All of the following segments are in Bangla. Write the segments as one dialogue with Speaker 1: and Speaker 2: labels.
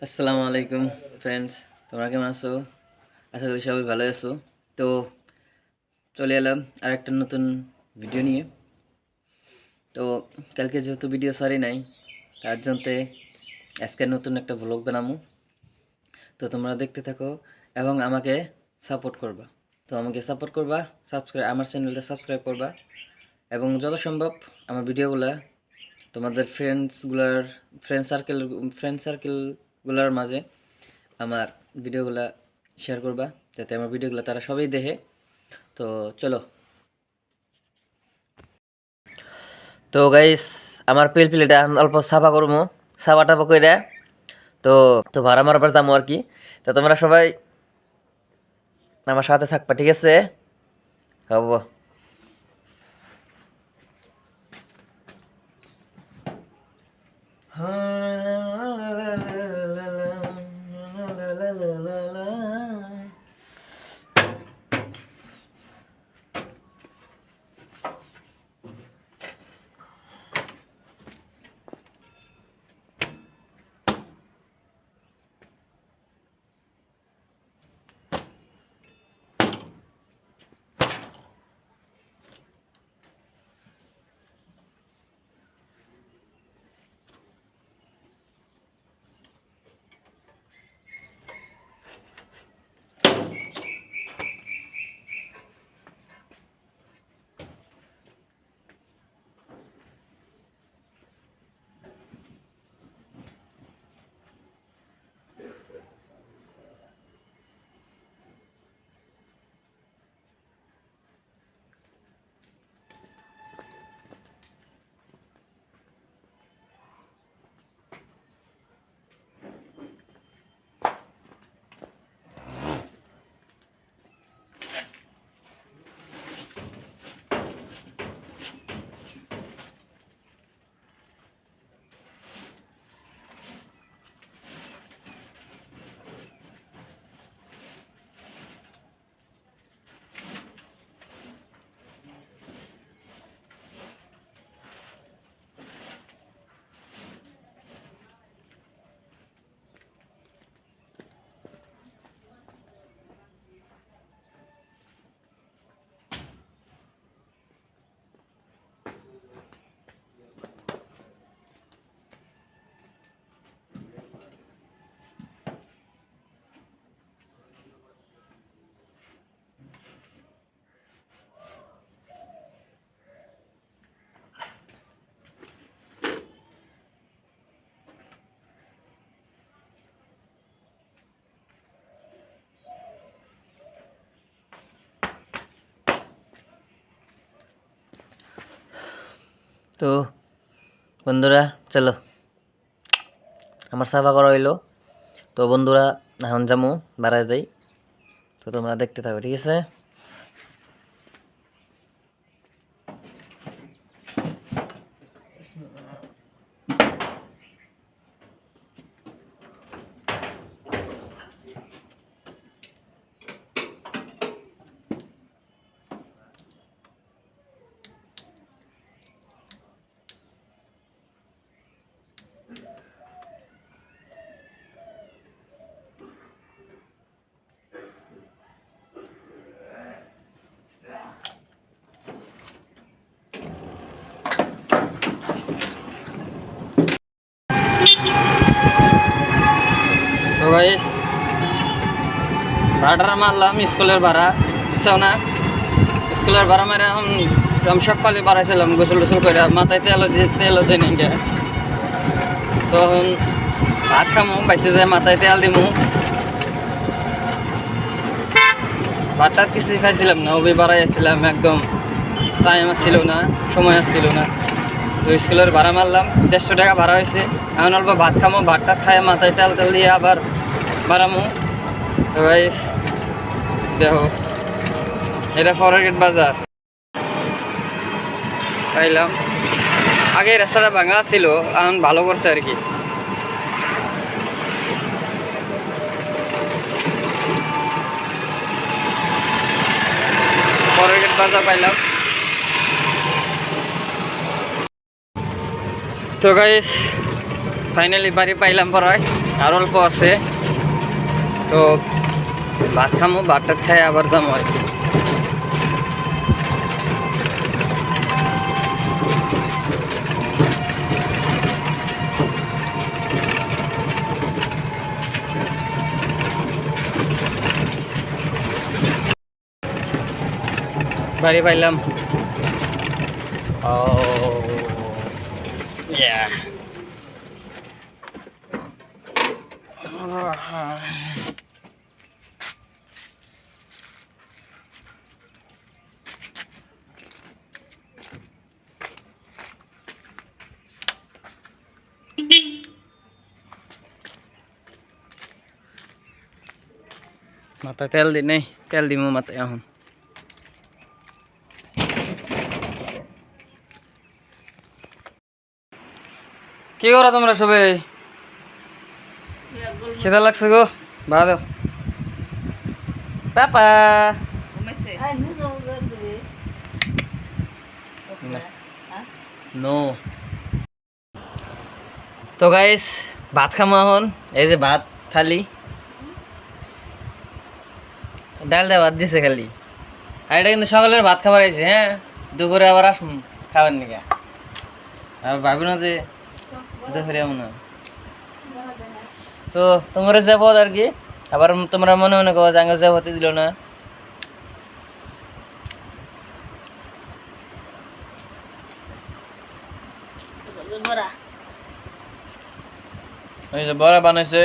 Speaker 1: আসসালামু আলাইকুম ফ্রেন্ডস, তোমরা কেমন আছো? আশা করি সবাই ভালো আছো। তো চলে এলাম আর একটা নতুন ভিডিও নিয়ে। তো কালকে যেহেতু ভিডিও সারি নাই, তার জন্য আজকে নতুন একটা ব্লগ বানামু। তো তোমরা দেখতে থাকো এবং আমাকে সাপোর্ট করবা। আমার চ্যানেলটা সাবস্ক্রাইব করবা এবং যত সম্ভব আমার ভিডিওগুলা তোমাদের ফ্রেন্ড সার্কেলগুলোর মাঝে আমার ভিডিওগুলা শেয়ার করবা, যাতে আমার ভিডিওগুলো তারা সবাই দেখে। তো চলো। তো গাইস, আমার পিলপিলিটা অল্প সাফা করবো, সাফা টাফা কইরা তো তো ভাড়া মারবার যাবো আর কি। তো তোমরা সবাই আমার সাথে থাকবা, ঠিক আছে? হব। তো বন্ধুরা চলো, আমার সাফা করা হইলো। তো বন্ধুরা, এখন যামু, বাড়ায় যাই। তো তোমরা দেখতে থাকো, ঠিক আছে? তো গাইস, ভাড়াটা মারলাম, স্কুলের ভাড়া বুঝছো না? স্কুলের ভাড়া মারে এখন আমি সকালে বাড়াইছিলাম গোসল টোসল করে, মাথায় তেলও দিই নিকে। তখন ভাত খামো, বাইতে যায় মাথায় তেল দিমু। ভাতটার কিছুই খাইছিলাম না, ওই বাড়াই আসছিলাম, একদম টাইম আসছিল না, সময় আসছিল না। তো স্কুলের ভাড়া মারলাম, 150 টাকা ভাড়া হয়েছে। এখন অল্প ভাত খামো, ভাতটা খাই মাথায় তেল তেল দিয়ে আবার বাড়ামো। তো গাইস দেখো, এটা ফরেরগেট বাজার পাইলাম। আগে রাস্তাটা ভাঙা ছিল, এখন ভালো করছে আর কি। ফরেরগেট বাজার পাইলাম। তো গাইস, ফাইনালি বাড়ি পাইলাম পড়ায়। আর অল্প আছে, তো ভাত খামো, ভাতটা খাই আবার যাবো আর কি। বাড়ি পাইলাম। ও ইয়া, মাথায় তেল দি নেই, তেল দিমু মাথায় এখন। কি করো তোমরা সবাই? খিদা লাগছে গো, ভাড়া দাও। পাপা নো। তো গাইস ভাত খামো এখন। এই যে ভাত থালি, ডাল দিয়ে ভাত দিছে খালি। আর এটা কিন্তু সকালের ভাত খাবার আইছে। হ্যাঁ, দুপুরে আবার আসুন খাবার নিকে। আর ভাবি না যে দুপুরে এমন না। তো তোমরা যাবো আর কি, আবার তোমরা মনে মনে কো জাঙ্গা যাব হতে দিল না। এই যে বড়া বানাইছে।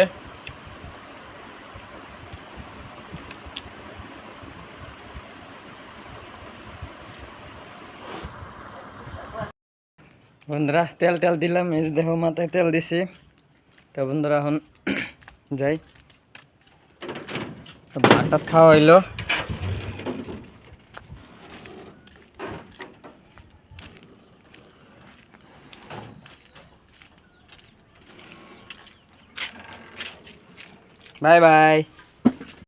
Speaker 1: বন্ধুরা তেল টেল দিলাম, এই যে দেখো মাথায় তেল দিছি। তো বন্ধুরা এখন যাই, ভাত টাত খাওয়া হইলো। Bye bye.